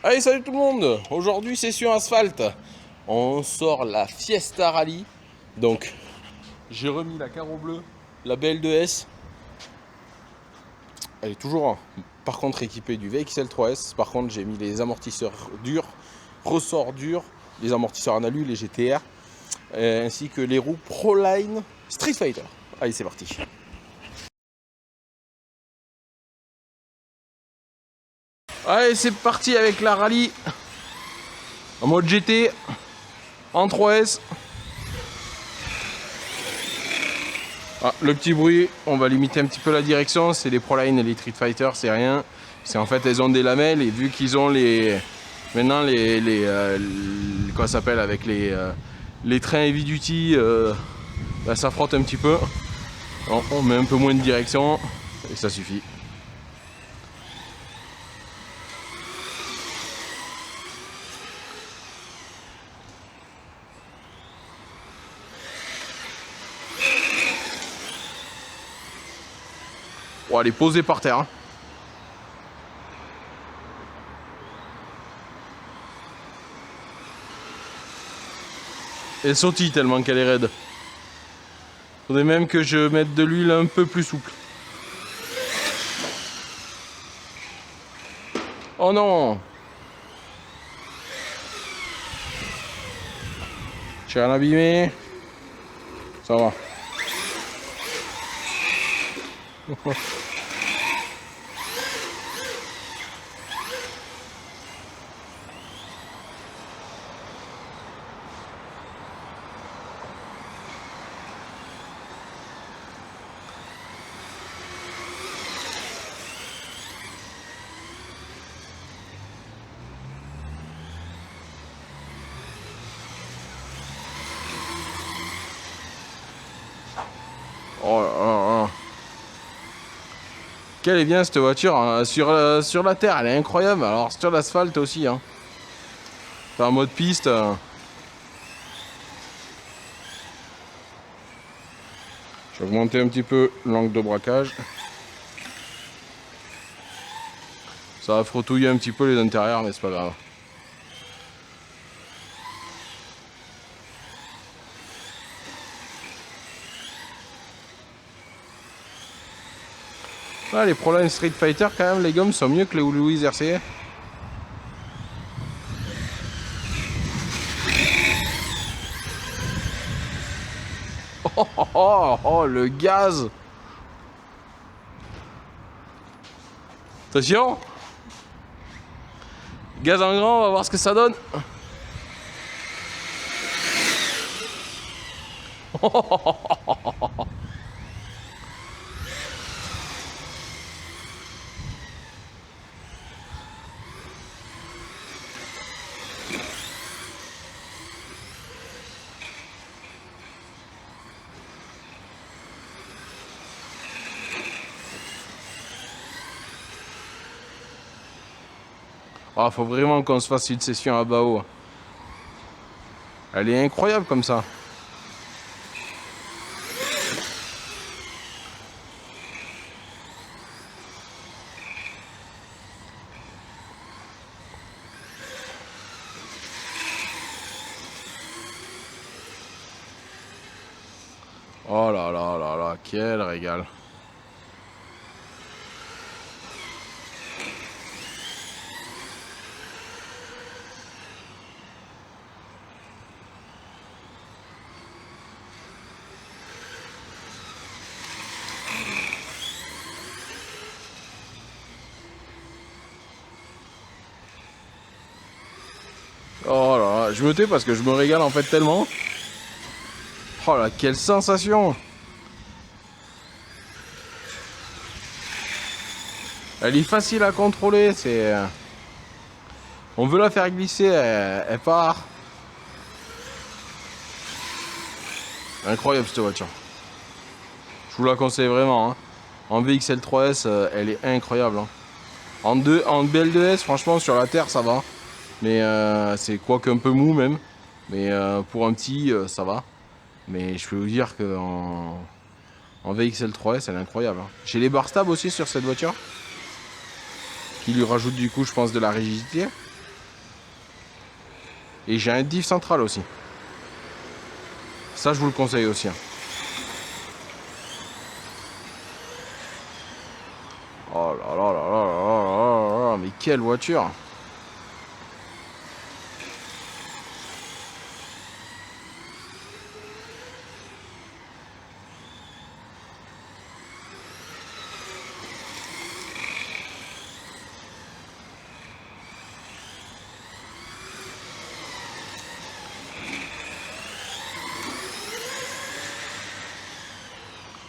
Allez, salut tout le monde. Aujourd'hui, session asphalte. On sort la Fiesta Rally. Donc, j'ai remis la carreau bleue, la BL2S. Elle est toujours, par contre, équipée du VXL3S. Par contre, j'ai mis les amortisseurs durs, ressorts durs, les amortisseurs en alu, les GTR, ainsi que les roues Proline Street Fighter. Allez, c'est parti. Allez, c'est parti avec la rallye en mode GT en 3S. Ah, le petit bruit, on va limiter un petit peu la direction. C'est les Proline et les Street Fighter, c'est rien. C'est en fait, elles ont des lamelles et vu qu'ils ont maintenant quoi ça s'appelle avec les trains heavy duty, bah, ça frotte un petit peu. On met un peu moins de direction et ça suffit. Oh, elle est posée par terre. Elle sautille tellement qu'elle est raide. Faudrait même que je mette de l'huile un peu plus souple. Oh non! J'ai rien abîmé. Ça va. Oh là là là. Quelle est bien cette voiture, hein. Sur la terre elle est incroyable, alors sur l'asphalte aussi hein. Enfin, en mode piste. Je vais augmenter un petit peu l'angle de braquage. Ça va frottouiller un petit peu les intérieurs mais c'est pas grave. Ah, les Proline Street Fighter quand même les gommes sont mieux que les Louis RCA. Oh, oh, oh, oh, le gaz. Attention. Gaz en grand, on va voir ce que ça donne. Ah, faut vraiment qu'on se fasse une session à Bao. Elle est incroyable comme ça. Oh là là là là, quel régal. Oh là là, je me tais parce que je me régale en fait tellement. Oh là, quelle sensation! Elle est facile à contrôler, c'est... On veut la faire glisser, elle part. Incroyable cette voiture. Je vous la conseille vraiment. Hein. En VXL3S, elle est incroyable. Hein. En BL2S, franchement, sur la terre, ça va. Mais c'est quoi qu'un peu mou même. Mais pour un petit, ça va. Mais je peux vous dire en VXL3S, elle est incroyable. Hein. J'ai les barres stables aussi sur cette voiture. Qui lui rajoute du coup, je pense, de la rigidité. Et j'ai un diff central aussi. Ça, je vous le conseille aussi. Hein. Oh là là là là là là là, mais quelle voiture!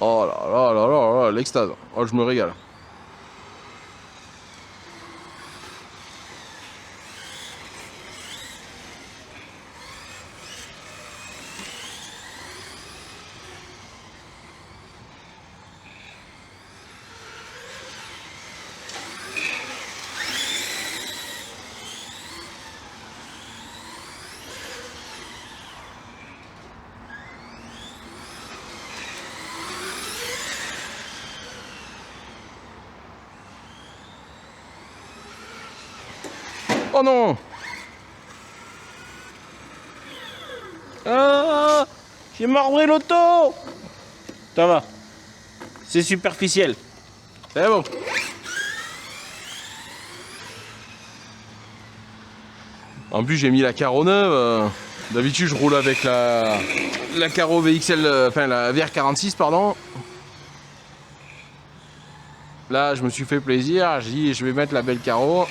Oh là là là là là, l'extase. Oh, je me régale. Oh non! Ah, j'ai marbré l'auto. Ça va. C'est superficiel. C'est bon. En plus, j'ai mis la carreau neuve. D'habitude, je roule avec la carreau VXL, enfin la VR46, pardon. Là, je me suis fait plaisir. J'ai dit, je vais mettre la belle carreau.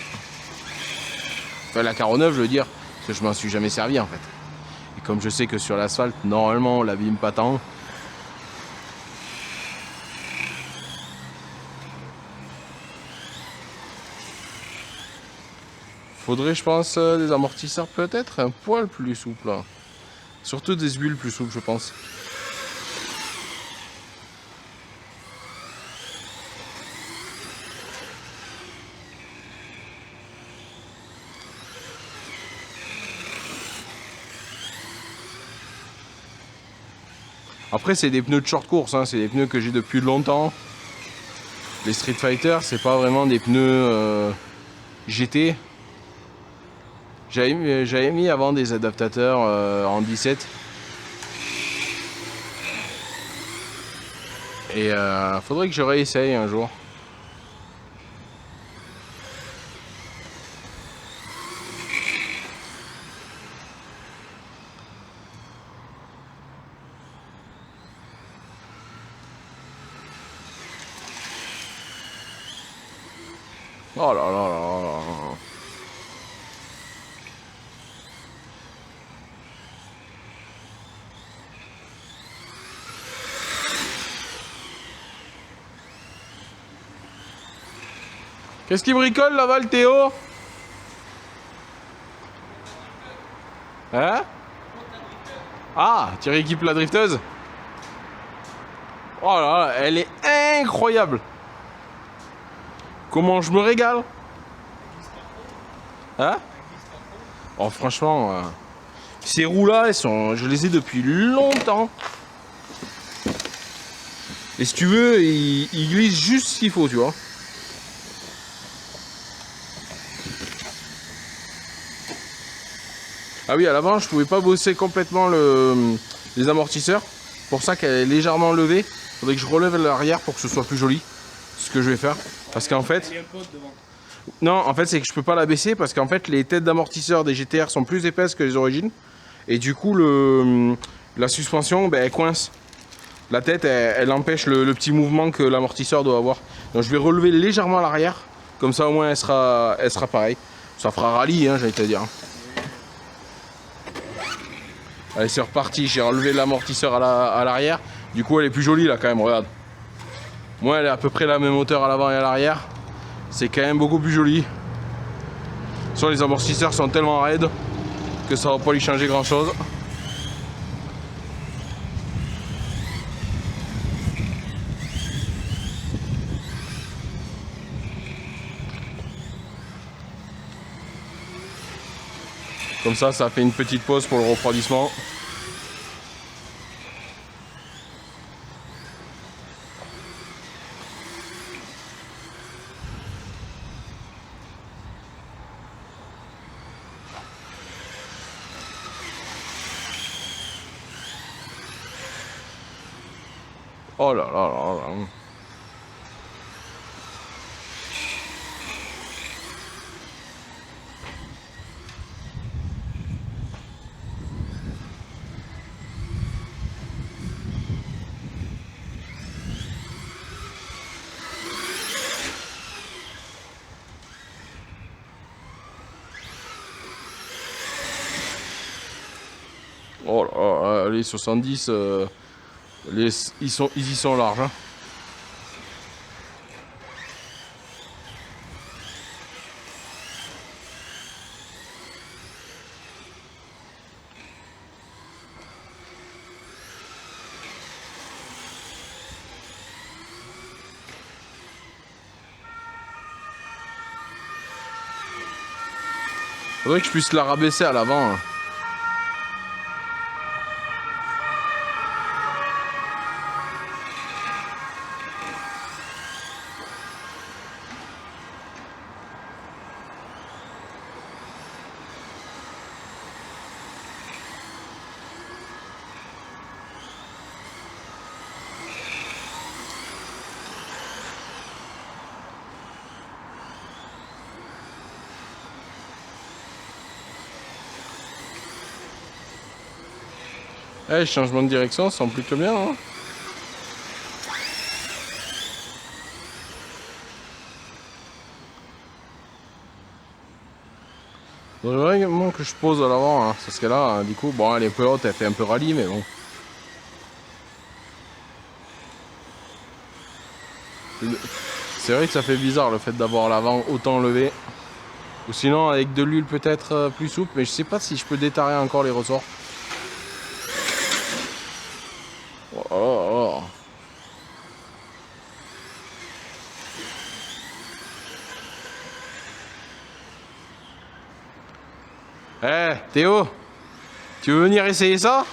Enfin, la carreau neuve, je veux dire, parce que je m'en suis jamais servi en fait. Et comme je sais que sur l'asphalte, normalement, on l'abîme pas tant. Faudrait, je pense, des amortisseurs peut-être un poil plus souples. Surtout des huiles plus souples, je pense. Après, c'est des pneus de short course, hein, c'est des pneus que j'ai depuis longtemps. Les Street Fighter, c'est pas vraiment des pneus GT. J'avais mis avant des adaptateurs en 17. Et faudrait que je réessaye un jour. Oh là là là là là. Qu'est-ce qu'il bricole là-bas, le Théo? Hein? Ah, tu rééquipes la drifteuse? Oh là là, elle est incroyable! Comment je me régale? Hein? Oh, franchement, ces roues-là, je les ai depuis longtemps. Et si tu veux, ils glissent juste ce qu'il faut, tu vois. Ah oui, à l'avant, je pouvais pas bosser complètement les amortisseurs. Pour ça qu'elle est légèrement levée. Faudrait que je relève l'arrière pour que ce soit plus joli. C'est ce que je vais faire. Parce qu'en fait... Non, en fait, c'est que je peux pas la baisser parce qu'en fait, les têtes d'amortisseurs des GTR sont plus épaisses que les origines. Et du coup, la suspension, ben, elle coince. La tête, elle empêche le petit mouvement que l'amortisseur doit avoir. Donc je vais relever légèrement l'arrière. Comme ça, au moins, elle sera pareille. Ça fera rallye, hein, j'allais te dire. Allez, c'est reparti. J'ai relevé l'amortisseur à l'arrière. Du coup, elle est plus jolie, là, quand même, regarde. Moi, elle est à peu près la même hauteur à l'avant et à l'arrière. C'est quand même beaucoup plus joli. Soit les amortisseurs sont tellement raides que ça va pas lui changer grand chose. Comme ça fait une petite pause pour le refroidissement. Oh là là là là. Oh là là, les 70, ils y sont larges. Hein. Faudrait que je puisse la rabaisser à l'avant. Hein. Eh, changement de direction, ça sent plutôt bien. Hein. Faudrait vraiment que je pose à l'avant, hein, parce que là, du coup, bon, elle est un peu haute, elle fait un peu rallye, mais bon. C'est vrai que ça fait bizarre le fait d'avoir l'avant autant levé. Ou sinon avec de l'huile peut-être plus souple, mais je sais pas si je peux détarer encore les ressorts. Oh, oh, oh. Eh, Théo, tu veux venir essayer ça?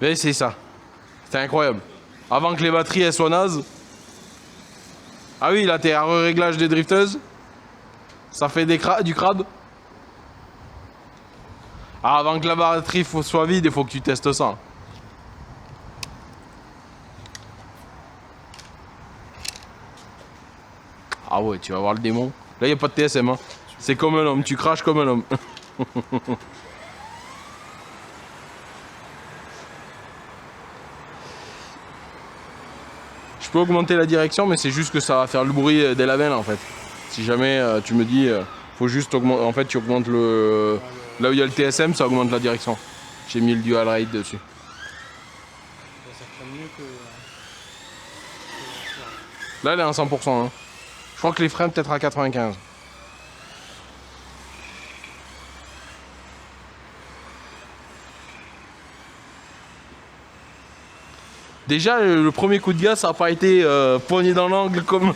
Viens essayer ça. C'est incroyable. Avant que les batteries elles soient nazes. Ah oui, là t'es à réglage des drifteuses. Ça fait du crabe. Ah, avant que la batterie soit vide, il faut que tu testes ça. Ah ouais, tu vas voir le démon. Là, il n'y a pas de TSM. Hein. C'est comme un homme, tu craches comme un homme. Je peux augmenter la direction, mais c'est juste que ça va faire le bruit des lamelles en fait. Si jamais tu me dis, faut juste augmenter. En fait, tu augmentes le. Là où il y a le TSM, ça augmente la direction. J'ai mis le dual ride dessus. Ça freine mieux que... Là, elle est à 100%. Hein. Je crois que les freins peut-être à 95. Déjà, le premier coup de gaz, ça n'a pas été poigné dans l'angle comme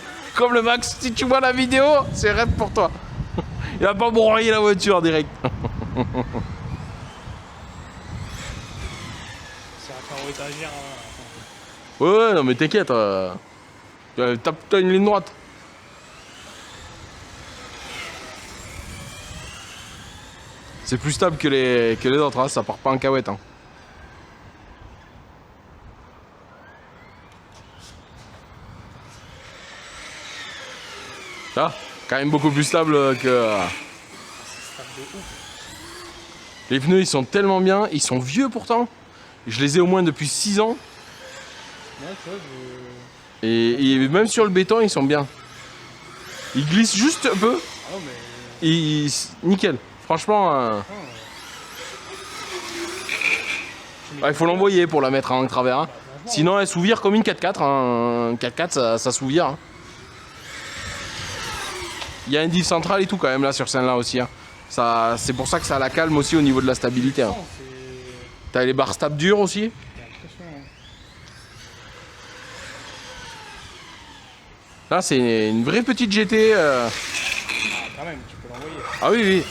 le Max. Si tu vois la vidéo, c'est rêve pour toi. Il a pas broyé la voiture direct. C'est à faire au étagère. Ouais, non mais t'inquiète. T'as une ligne droite. C'est plus stable que les autres, hein, ça part pas en cahuète. Hein. Ah, quand même beaucoup plus stable que... Les pneus ils sont tellement bien, ils sont vieux pourtant. Je les ai au moins depuis 6 ans. Ouais, tu vois, Et même sur le béton ils sont bien. Ils glissent juste un peu. Ah non, mais... Nickel. Franchement... il faut l'envoyer pour la mettre en travers. Hein. Sinon elle s'ouvre comme une 4x4. Hein. 4x4 ça s'ouvre. Hein. Il y a un diff central et tout quand même là sur celle-là aussi. Hein. C'est pour ça que ça la calme aussi au niveau de la stabilité. Hein. T'as les barres stables dures aussi. Là c'est une vraie petite GT. Ah, quand même, tu peux l'envoyer. Ah oui, oui.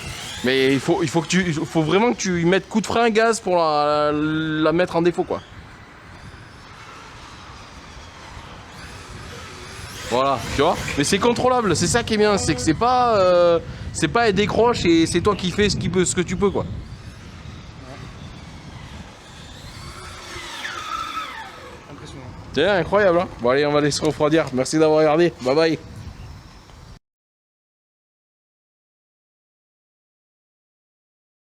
Mais il faut vraiment que tu y mettes coup de frein, gaz pour la mettre en défaut quoi. Voilà, tu vois. Mais c'est contrôlable, c'est ça qui est bien, c'est que c'est pas elle décroche et c'est toi qui fais ce que tu peux quoi. impressionnant. C'est incroyable, hein. Bon allez, on va aller se refroidir. Merci d'avoir regardé. Bye bye.